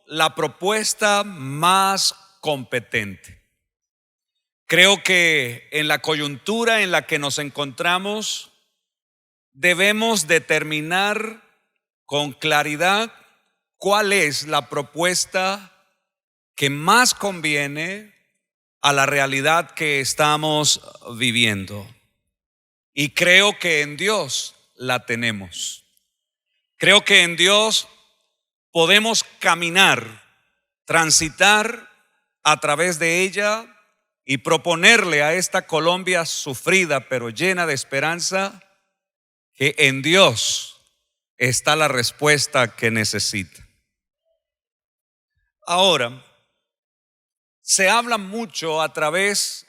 la propuesta más competente. Creo que en la coyuntura en la que nos encontramos debemos determinar con claridad cuál es la propuesta que más conviene a la realidad que estamos viviendo. Y creo que en Dios la tenemos. Creo que en Dios podemos caminar, transitar a través de ella y proponerle a esta Colombia sufrida pero llena de esperanza que en Dios está la respuesta que necesita. Ahora, se habla mucho a través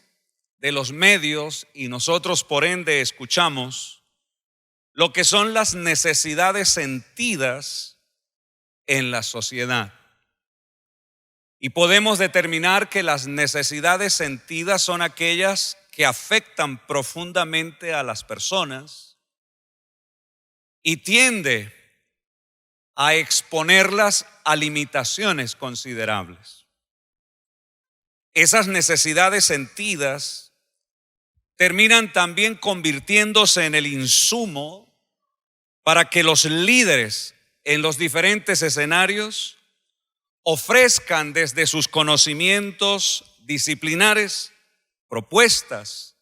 de los medios y nosotros por ende escuchamos lo que son las necesidades sentidas en la sociedad. Y podemos determinar que las necesidades sentidas son aquellas que afectan profundamente a las personas y tiende a exponerlas a limitaciones considerables. Esas necesidades sentidas terminan también convirtiéndose en el insumo para que los líderes en los diferentes escenarios ofrezcan desde sus conocimientos disciplinares propuestas,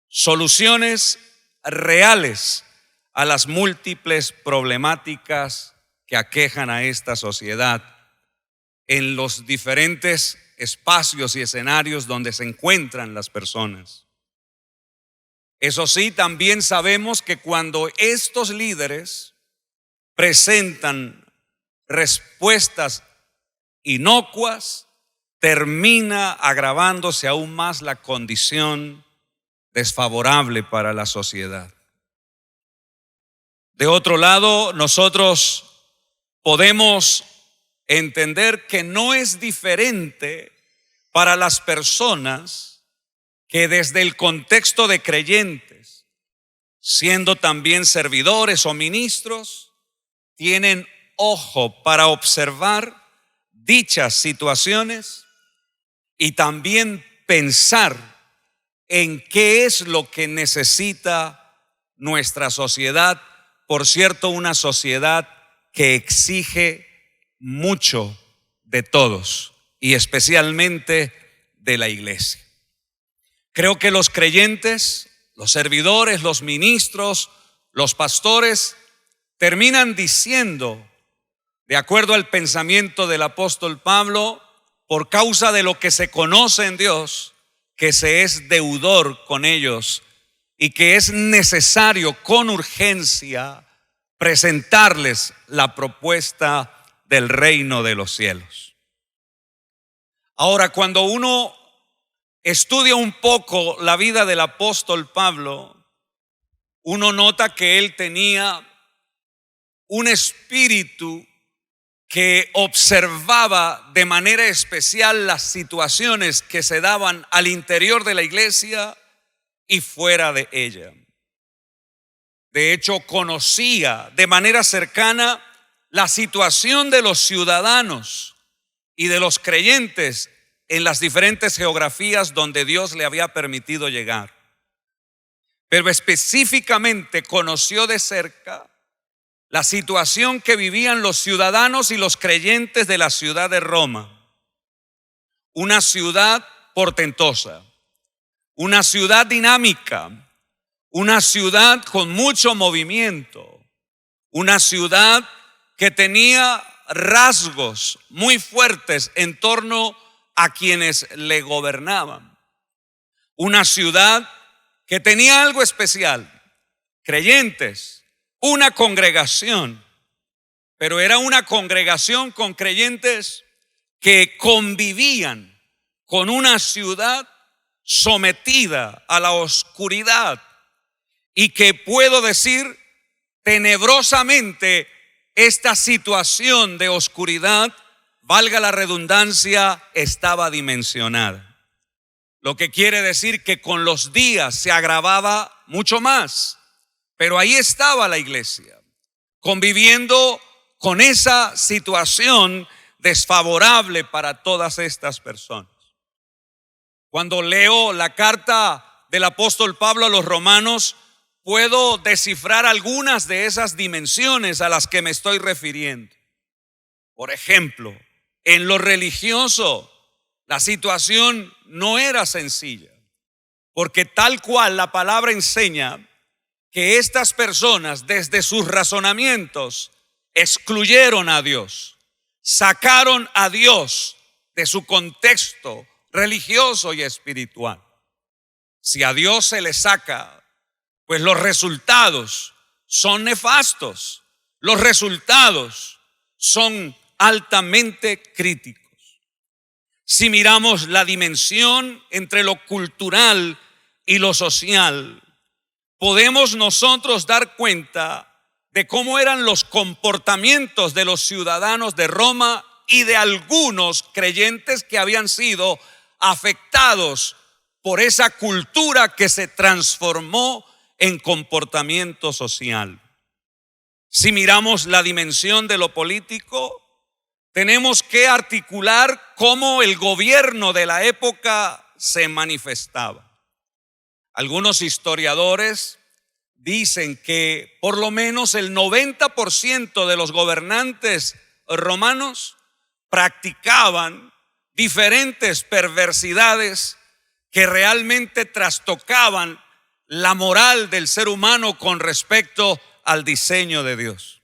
soluciones reales a las múltiples problemáticas que aquejan a esta sociedad en los diferentes espacios y escenarios donde se encuentran las personas. Eso sí, también sabemos que cuando estos líderes presentan respuestas inocuas, termina agravándose aún más la condición desfavorable para la sociedad. De otro lado, nosotros podemos entender que no es diferente para las personas que desde el contexto de creyentes, siendo también servidores o ministros, tienen ojo para observar dichas situaciones y también pensar en qué es lo que necesita nuestra sociedad. Por cierto, una sociedad que exige mucho de todos y especialmente de la iglesia. Creo que los creyentes, los servidores, los ministros, los pastores terminan diciendo, de acuerdo al pensamiento del apóstol Pablo, por causa de lo que se conoce en Dios, que se es deudor con ellos y que es necesario con urgencia presentarles la propuesta del reino de los cielos. Ahora, cuando uno estudia un poco la vida del apóstol Pablo, uno nota que él tenía un espíritu que observaba de manera especial las situaciones que se daban al interior de la iglesia y fuera de ella. De hecho, conocía de manera cercana la situación de los ciudadanos y de los creyentes en las diferentes geografías donde Dios le había permitido llegar. Pero específicamente conoció de cerca la situación que vivían los ciudadanos y los creyentes de la ciudad de Roma. Una ciudad portentosa, una ciudad dinámica, una ciudad con mucho movimiento, una ciudad que tenía rasgos muy fuertes en torno a quienes le gobernaban. Una ciudad que tenía algo especial, creyentes, una congregación, pero era una congregación con creyentes que convivían con una ciudad sometida a la oscuridad y que puedo decir tenebrosamente esta situación de oscuridad, valga la redundancia, estaba dimensionada. Lo que quiere decir que con los días se agravaba mucho más. Pero ahí estaba la iglesia, conviviendo con esa situación desfavorable para todas estas personas. Cuando leo la carta del apóstol Pablo a los romanos, puedo descifrar algunas de esas dimensiones a las que me estoy refiriendo. Por ejemplo, en lo religioso, la situación no era sencilla, porque tal cual la palabra enseña que estas personas desde sus razonamientos excluyeron a Dios, sacaron a Dios de su contexto religioso y espiritual. Si a Dios se le saca, pues los resultados son nefastos, los resultados son altamente críticos. Si miramos la dimensión entre lo cultural y lo social, podemos nosotros dar cuenta de cómo eran los comportamientos de los ciudadanos de Roma y de algunos creyentes que habían sido afectados por esa cultura que se transformó en comportamiento social. Si miramos la dimensión de lo político, tenemos que articular cómo el gobierno de la época se manifestaba. Algunos historiadores dicen que por lo menos el 90% de los gobernantes romanos practicaban diferentes perversidades que realmente trastocaban la moral del ser humano con respecto al diseño de Dios.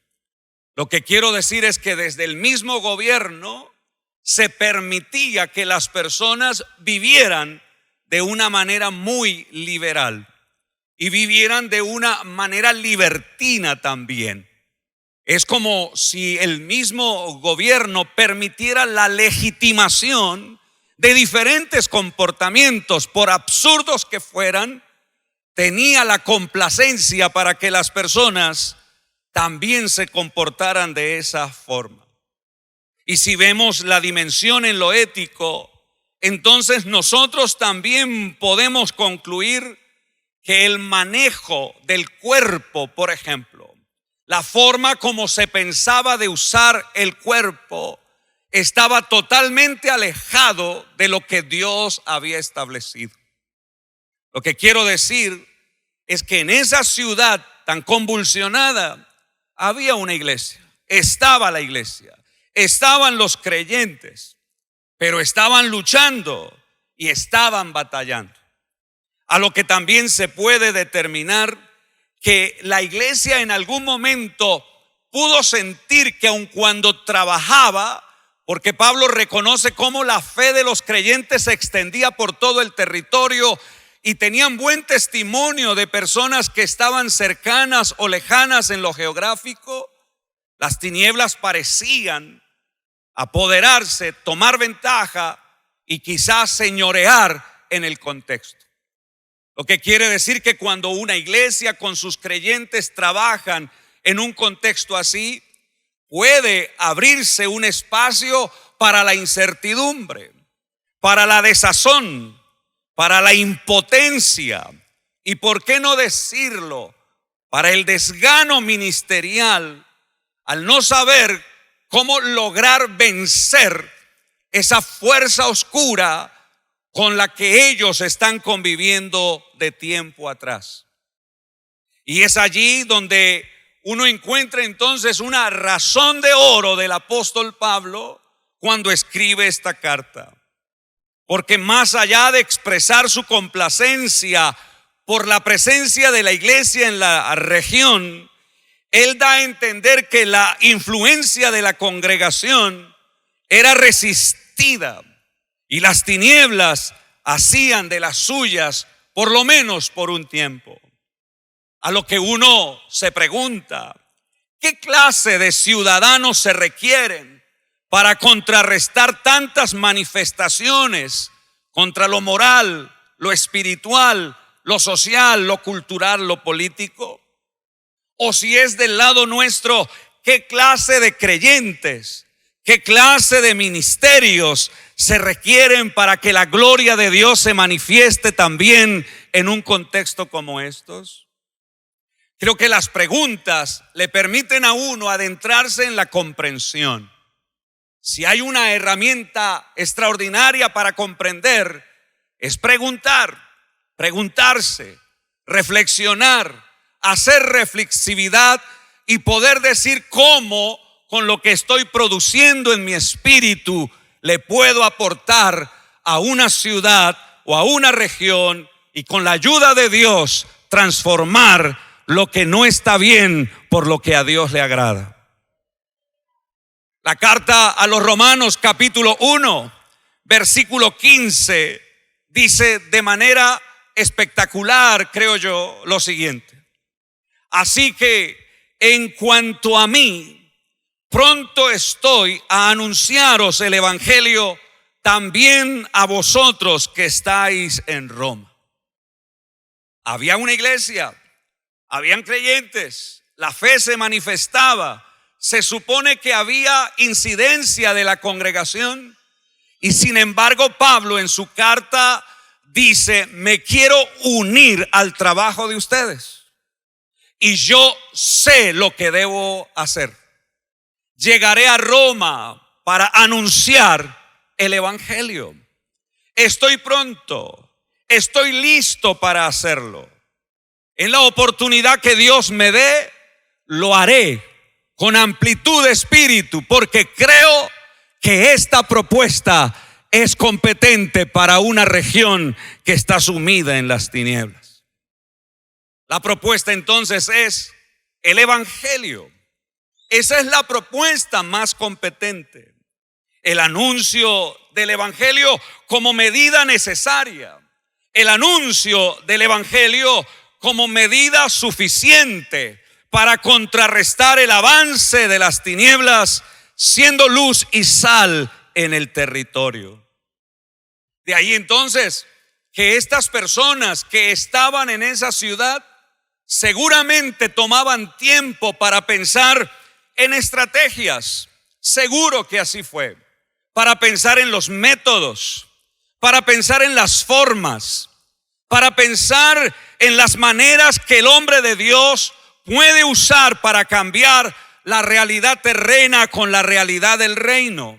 Lo que quiero decir es que desde el mismo gobierno se permitía que las personas vivieran de una manera muy liberal y vivieran de una manera libertina también. Es como si el mismo gobierno permitiera la legitimación de diferentes comportamientos, por absurdos que fueran, tenía la complacencia para que las personas también se comportaran de esa forma. Y si vemos la dimensión en lo ético, entonces nosotros también podemos concluir que el manejo del cuerpo, por ejemplo, la forma como se pensaba de usar el cuerpo, estaba totalmente alejado de lo que Dios había establecido. Lo que quiero decir es que en esa ciudad tan convulsionada había una iglesia, estaba la iglesia, estaban los creyentes, pero estaban luchando y estaban batallando. A lo que también se puede determinar que la iglesia en algún momento pudo sentir que aun cuando trabajaba, porque Pablo reconoce cómo la fe de los creyentes se extendía por todo el territorio y tenían buen testimonio de personas que estaban cercanas o lejanas en lo geográfico, las tinieblas parecían apoderarse, tomar ventaja y quizás señorear en el contexto. Lo que quiere decir que cuando una iglesia con sus creyentes trabajan en un contexto así, puede abrirse un espacio para la incertidumbre, para la desazón, para la impotencia y, por qué no decirlo, para el desgano ministerial, al no saber cómo lograr vencer esa fuerza oscura con la que ellos están conviviendo de tiempo atrás. Y es allí donde uno encuentra entonces una razón de oro del apóstol Pablo cuando escribe esta carta. Porque más allá de expresar su complacencia por la presencia de la iglesia en la región, él da a entender que la influencia de la congregación era resistida y las tinieblas hacían de las suyas, por lo menos por un tiempo. A lo que uno se pregunta, ¿qué clase de ciudadanos se requieren para contrarrestar tantas manifestaciones contra lo moral, lo espiritual, lo social, lo cultural, lo político? O si es del lado nuestro, ¿qué clase de creyentes, qué clase de ministerios se requieren para que la gloria de Dios se manifieste también en un contexto como estos? Creo que las preguntas le permiten a uno adentrarse en la comprensión. Si hay una herramienta extraordinaria para comprender, es preguntarse, reflexionar, hacer reflexividad y poder decir cómo con lo que estoy produciendo en mi espíritu le puedo aportar a una ciudad o a una región y con la ayuda de Dios transformar lo que no está bien por lo que a Dios le agrada. La carta a los Romanos capítulo 1 versículo 15 dice de manera espectacular, creo yo, lo siguiente: así que en cuanto a mí, pronto estoy a anunciaros el evangelio también a vosotros que estáis en Roma. Había una iglesia, habían creyentes, la fe se manifestaba, se supone que había incidencia de la congregación, y sin embargo Pablo en su carta dice: me quiero unir al trabajo de ustedes y yo sé lo que debo hacer. Llegaré a Roma para anunciar el evangelio. Estoy pronto, estoy listo para hacerlo. En la oportunidad que Dios me dé, lo haré con amplitud de espíritu, porque creo que esta propuesta es competente para una región que está sumida en las tinieblas. La propuesta entonces es el evangelio. Esa es la propuesta más competente. El anuncio del evangelio como medida necesaria. El anuncio del evangelio como medida suficiente para contrarrestar el avance de las tinieblas, siendo luz y sal en el territorio. De ahí entonces que estas personas que estaban en esa ciudad seguramente tomaban tiempo para pensar en estrategias. Seguro que así fue. Para pensar en los métodos, para pensar en las formas, para pensar en las maneras que el hombre de Dios puede usar para cambiar la realidad terrena con la realidad del reino.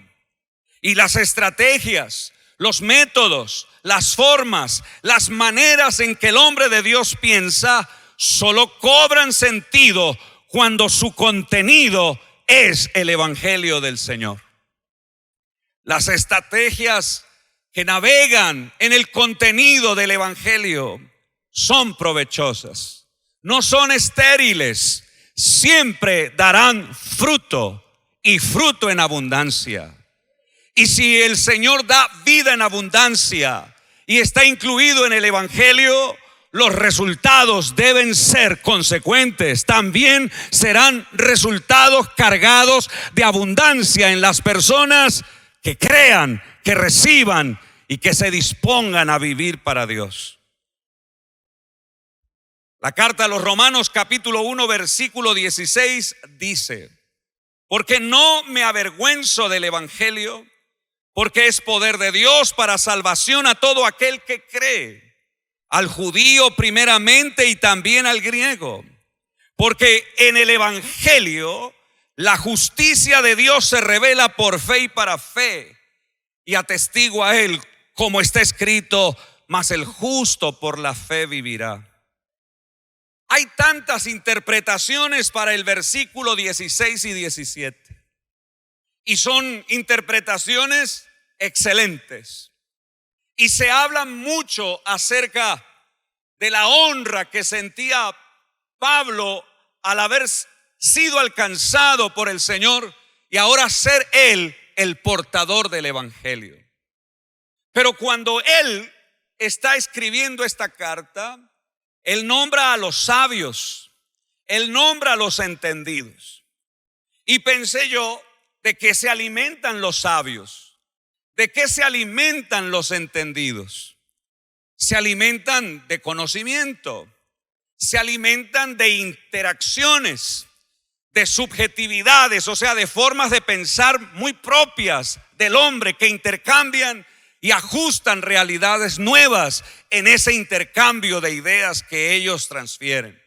Y las estrategias, los métodos, las formas, las maneras en que el hombre de Dios piensa solo cobran sentido cuando su contenido es el evangelio del Señor. Las estrategias que navegan en el contenido del evangelio son provechosas, no son estériles, siempre darán fruto y fruto en abundancia. Y si el Señor da vida en abundancia y está incluido en el evangelio, los resultados deben ser consecuentes. También serán resultados cargados de abundancia en las personas que crean, que reciban y que se dispongan a vivir para Dios. La carta a los Romanos capítulo 1 versículo 16 dice: porque no me avergüenzo del evangelio, porque es poder de Dios para salvación a todo aquel que cree, al judío primeramente y también al griego. Porque en el evangelio la justicia de Dios se revela por fe y para fe, y atestigua a él, como está escrito: mas el justo por la fe vivirá. Hay tantas interpretaciones para el versículo 16 y 17, y son interpretaciones excelentes. Y se habla mucho acerca de la honra que sentía Pablo al haber sido alcanzado por el Señor y ahora ser él el portador del evangelio. Pero cuando él está escribiendo esta carta, él nombra a los sabios, él nombra a los entendidos. Y pensé yo, ¿de qué se alimentan los sabios? ¿De qué se alimentan los entendidos? Se alimentan de conocimiento, se alimentan de interacciones, de subjetividades, o sea, de formas de pensar muy propias del hombre que intercambian y ajustan realidades nuevas en ese intercambio de ideas que ellos transfieren.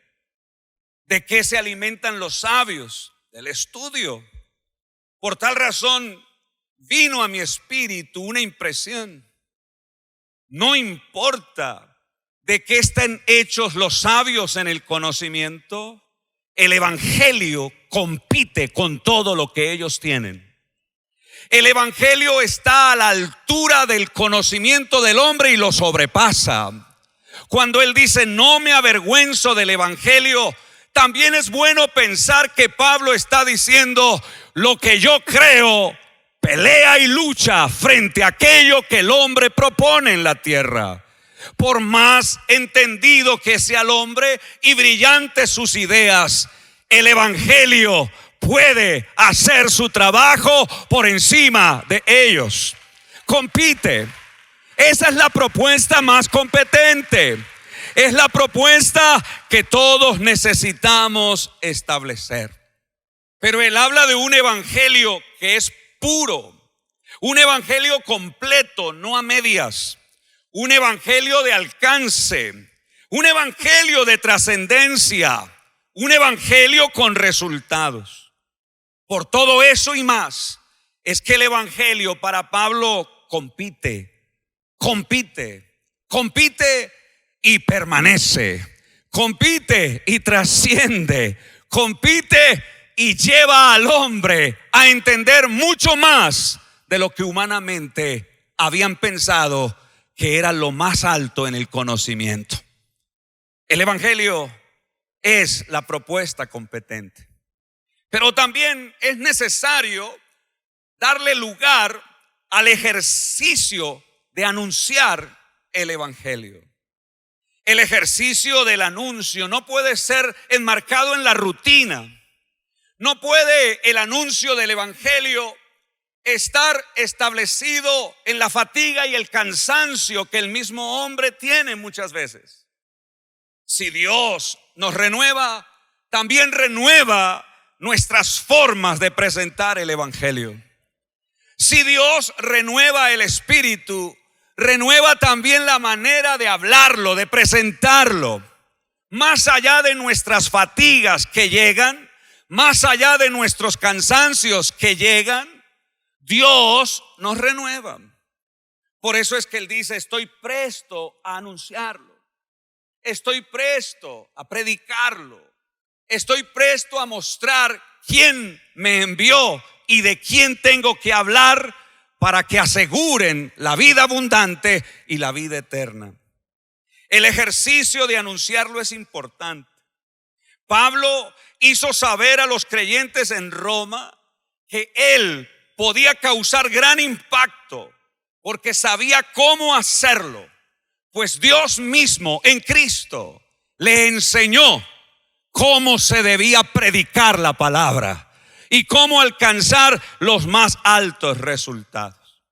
¿De qué se alimentan los sabios? Del estudio. Por tal razón, vino a mi espíritu una impresión. No importa de qué estén hechos los sabios en el conocimiento, el evangelio compite con todo lo que ellos tienen. El evangelio está a la altura del conocimiento del hombre y lo sobrepasa. Cuando él dice no me avergüenzo del evangelio, también es bueno pensar que Pablo está diciendo lo que yo creo pelea y lucha frente a aquello que el hombre propone en la tierra. Por más entendido que sea el hombre y brillantes sus ideas, el evangelio puede hacer su trabajo por encima de ellos. Compite. Esa es la propuesta más competente. Es la propuesta que todos necesitamos establecer. Pero él habla de un evangelio que es puro, un evangelio completo, no a medias, un evangelio de alcance, un evangelio de trascendencia, un evangelio con resultados. Por todo eso y más, es que el evangelio para Pablo compite y permanece, compite y trasciende, compite y lleva al hombre a entender mucho más de lo que humanamente habían pensado que era lo más alto en el conocimiento. El evangelio es la propuesta competente, pero también es necesario darle lugar al ejercicio de anunciar el evangelio. El ejercicio del anuncio no puede ser enmarcado en la rutina. No puede el anuncio del evangelio estar establecido en la fatiga y el cansancio que el mismo hombre tiene muchas veces. Si Dios nos renueva, también renueva nuestras formas de presentar el evangelio. Si Dios renueva el espíritu, renueva también la manera de hablarlo, de presentarlo. Más allá de nuestras fatigas que llegan, más allá de nuestros cansancios que llegan, Dios nos renueva. Por eso es que Él dice, estoy presto a anunciarlo. Estoy presto a predicarlo. Estoy presto a mostrar quién me envió y de quién tengo que hablar para que aseguren la vida abundante y la vida eterna. El ejercicio de anunciarlo es importante. Pablo hizo saber a los creyentes en Roma que él podía causar gran impacto porque sabía cómo hacerlo, pues Dios mismo en Cristo le enseñó cómo se debía predicar la palabra y cómo alcanzar los más altos resultados.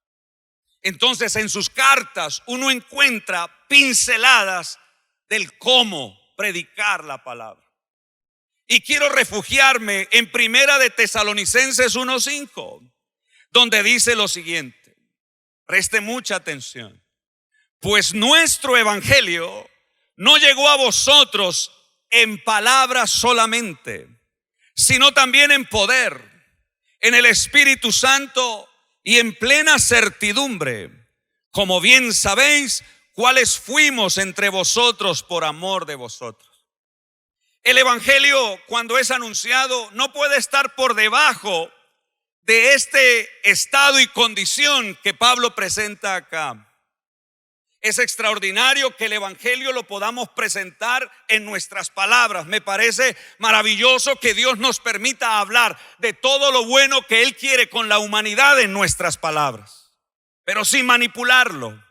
Entonces, en sus cartas uno encuentra pinceladas del cómo predicar la palabra. Y quiero refugiarme en Primera de Tesalonicenses 1:5, donde dice lo siguiente. Preste mucha atención. Pues nuestro evangelio no llegó a vosotros en palabras solamente, sino también en poder, en el Espíritu Santo y en plena certidumbre, como bien sabéis cuáles fuimos entre vosotros por amor de vosotros. El evangelio, cuando es anunciado, no puede estar por debajo de este estado y condición que Pablo presenta acá. Es extraordinario que el evangelio lo podamos presentar en nuestras palabras. Me parece maravilloso que Dios nos permita hablar de todo lo bueno que Él quiere con la humanidad en nuestras palabras, pero sin manipularlo.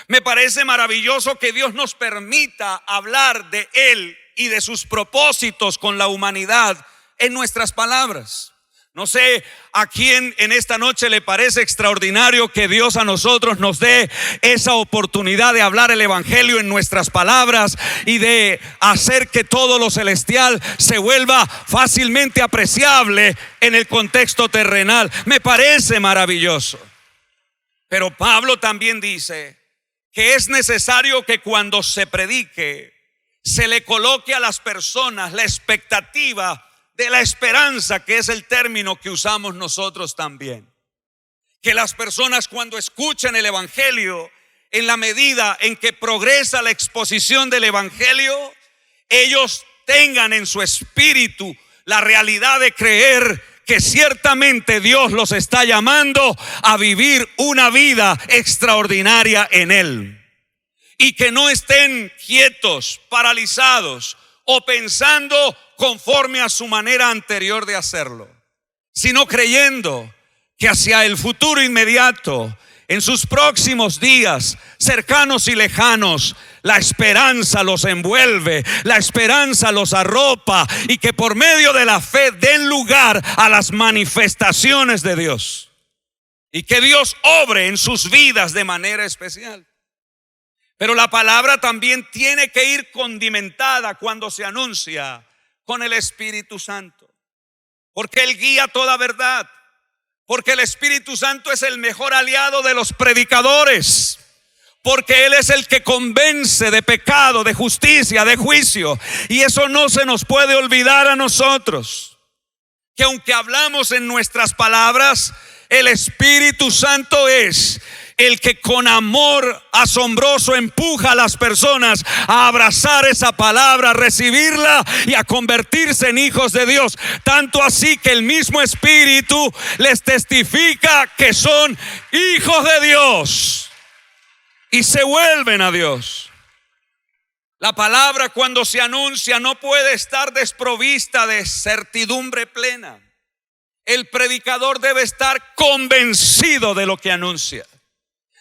Me parece maravilloso que Dios nos permita hablar de Él y de sus propósitos con la humanidad en nuestras palabras. No sé a quién en esta noche le parece extraordinario que Dios a nosotros nos dé esa oportunidad de hablar el evangelio en nuestras palabras y de hacer que todo lo celestial se vuelva fácilmente apreciable en el contexto terrenal. Me parece maravilloso. Pero Pablo también dice que es necesario que cuando se predique se le coloque a las personas la expectativa de la esperanza, que es el término que usamos nosotros también. Que las personas cuando escuchan el Evangelio, en la medida en que progresa la exposición del Evangelio, ellos tengan en su espíritu la realidad de creer que ciertamente Dios los está llamando a vivir una vida extraordinaria en Él. Y que no estén quietos, paralizados o pensando conforme a su manera anterior de hacerlo, sino creyendo que hacia el futuro inmediato, en sus próximos días, cercanos y lejanos, la esperanza los envuelve, la esperanza los arropa, y que por medio de la fe den lugar a las manifestaciones de Dios. Y que Dios obre en sus vidas de manera especial. Pero la palabra también tiene que ir condimentada cuando se anuncia con el Espíritu Santo. Porque Él guía toda verdad. Porque el Espíritu Santo es el mejor aliado de los predicadores. Porque Él es el que convence de pecado, de justicia, de juicio. Y eso no se nos puede olvidar a nosotros. Que aunque hablamos en nuestras palabras, el Espíritu Santo es el que con amor asombroso empuja a las personas a abrazar esa palabra, a recibirla y a convertirse en hijos de Dios. Tanto así que el mismo Espíritu les testifica que son hijos de Dios y se vuelven a Dios. La palabra cuando se anuncia no puede estar desprovista de certidumbre plena. El predicador debe estar convencido de lo que anuncia.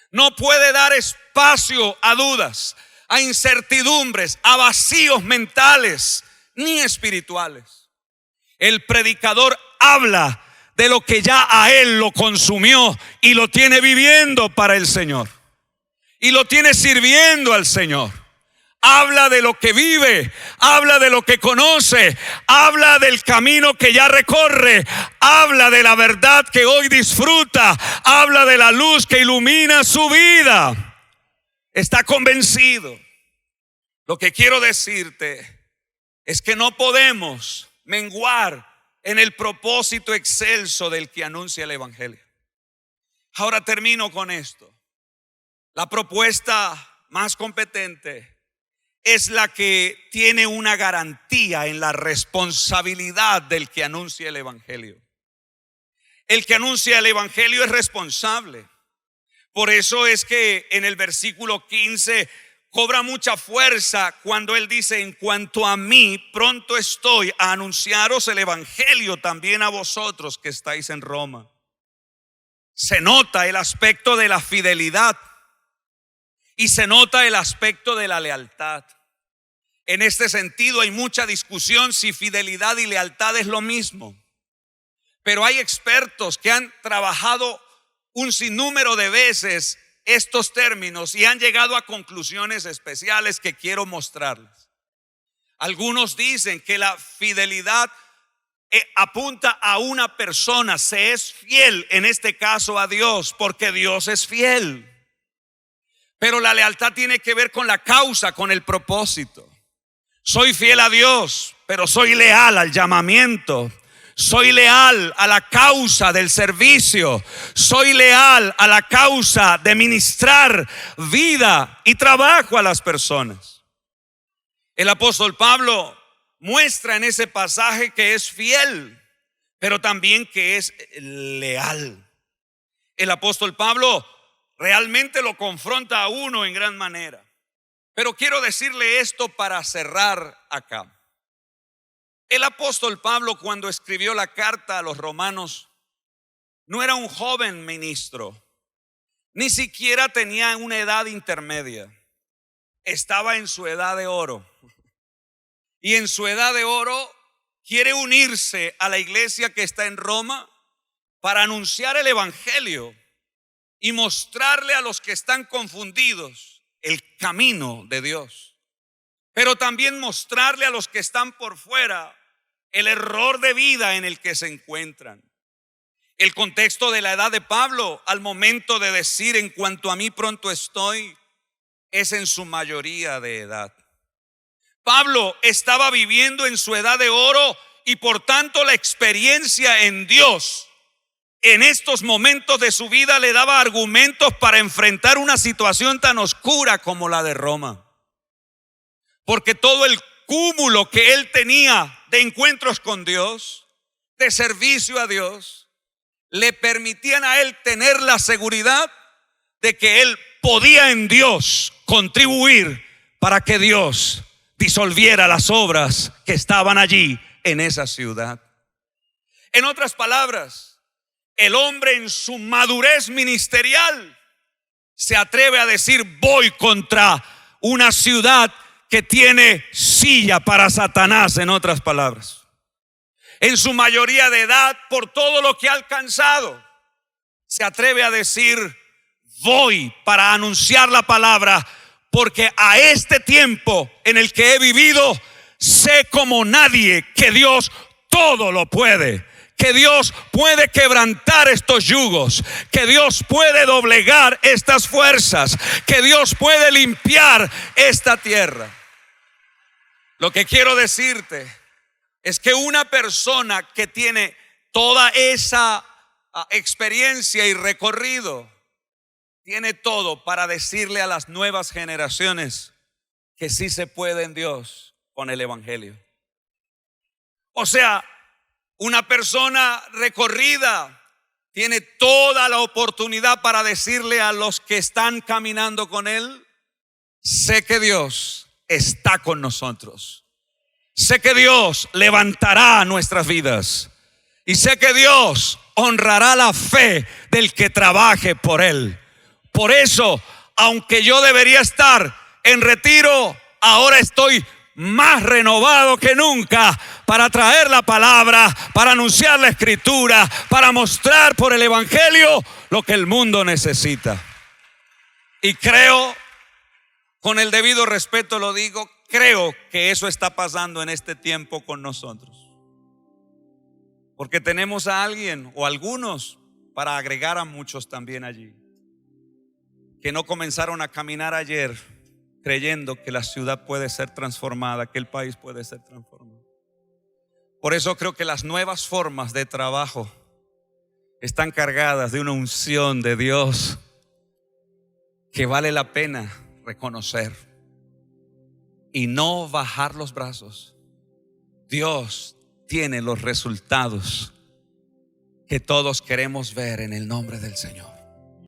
No puede dar espacio a dudas, a incertidumbres, a vacíos mentales ni espirituales. El predicador habla de lo que ya a él lo consumió y lo tiene viviendo para el Señor. Y lo tiene sirviendo al Señor. Habla de lo que vive, habla de lo que conoce, habla del camino que ya recorre, habla de la verdad que hoy disfruta, habla de la luz que ilumina su vida. Está convencido. Lo que quiero decirte es que no podemos menguar en el propósito excelso del que anuncia el Evangelio. Ahora termino con esto. La propuesta más competente es la que tiene una garantía en la responsabilidad del que anuncia el Evangelio. El que anuncia el Evangelio es responsable. Por eso es que en el versículo 15 cobra mucha fuerza cuando él dice: en cuanto a mí, pronto estoy a anunciaros el Evangelio también a vosotros que estáis en Roma. Se nota el aspecto de la fidelidad y se nota el aspecto de la lealtad. En este sentido hay mucha discusión si fidelidad y lealtad es lo mismo. Pero hay expertos que han trabajado un sinnúmero de veces estos términos y han llegado a conclusiones especiales que quiero mostrarles. Algunos dicen que la fidelidad apunta a una persona, se es fiel, en este caso a Dios, porque Dios es fiel. Pero la lealtad tiene que ver con la causa, con el propósito. Soy fiel a Dios, pero soy leal al llamamiento. Soy leal a la causa del servicio. Soy leal a la causa de ministrar vida y trabajo a las personas. El apóstol Pablo muestra en ese pasaje que es fiel, pero también que es leal. El apóstol Pablo realmente lo confronta a uno en gran manera. Pero quiero decirle esto para cerrar acá. El apóstol Pablo, cuando escribió la carta a los romanos, no era un joven ministro, ni siquiera tenía una edad intermedia. Estaba en su edad de oro. Y en su edad de oro quiere unirse a la iglesia que está en Roma para anunciar el Evangelio y mostrarle a los que están confundidos el camino de Dios, pero también mostrarle a los que están por fuera el error de vida en el que se encuentran. El contexto de la edad de Pablo al momento de decir en cuanto a mí pronto estoy es en su mayoría de edad. Pablo estaba viviendo en su edad de oro y por tanto la experiencia en Dios en estos momentos de su vida le daba argumentos para enfrentar una situación tan oscura como la de Roma. Porque todo el cúmulo que él tenía de encuentros con Dios, de servicio a Dios, le permitían a él tener la seguridad de que él podía en Dios contribuir para que Dios disolviera las obras que estaban allí en esa ciudad. En otras palabras, el hombre en su madurez ministerial se atreve a decir: voy contra una ciudad que tiene silla para Satanás. En otras palabras, en su mayoría de edad, por todo lo que ha alcanzado, se atreve a decir: voy para anunciar la palabra, porque a este tiempo en el que he vivido, sé como nadie que Dios todo lo puede, que Dios puede quebrantar estos yugos, que Dios puede doblegar estas fuerzas, que Dios puede limpiar esta tierra. Lo que quiero decirte es que una persona que tiene toda esa experiencia y recorrido tiene todo para decirle a las nuevas generaciones que sí se puede en Dios con el evangelio. O sea, una persona recorrida tiene toda la oportunidad para decirle a los que están caminando con él: sé que Dios está con nosotros. Sé que Dios levantará nuestras vidas. Y sé que Dios honrará la fe del que trabaje por él. Por eso, aunque yo debería estar en retiro, ahora estoy más renovado que nunca para traer la palabra, para anunciar la escritura, para mostrar por el evangelio lo que el mundo necesita. Y creo, con el debido respeto lo digo, creo que eso está pasando en este tiempo con nosotros. Porque tenemos a alguien o algunos, para agregar a muchos también allí, que no comenzaron a caminar ayer creyendo que la ciudad puede ser transformada, que el país puede ser transformado. Por eso creo que las nuevas formas de trabajo están cargadas de una unción de Dios que vale la pena reconocer y no bajar los brazos. Dios tiene los resultados que todos queremos ver en el nombre del Señor.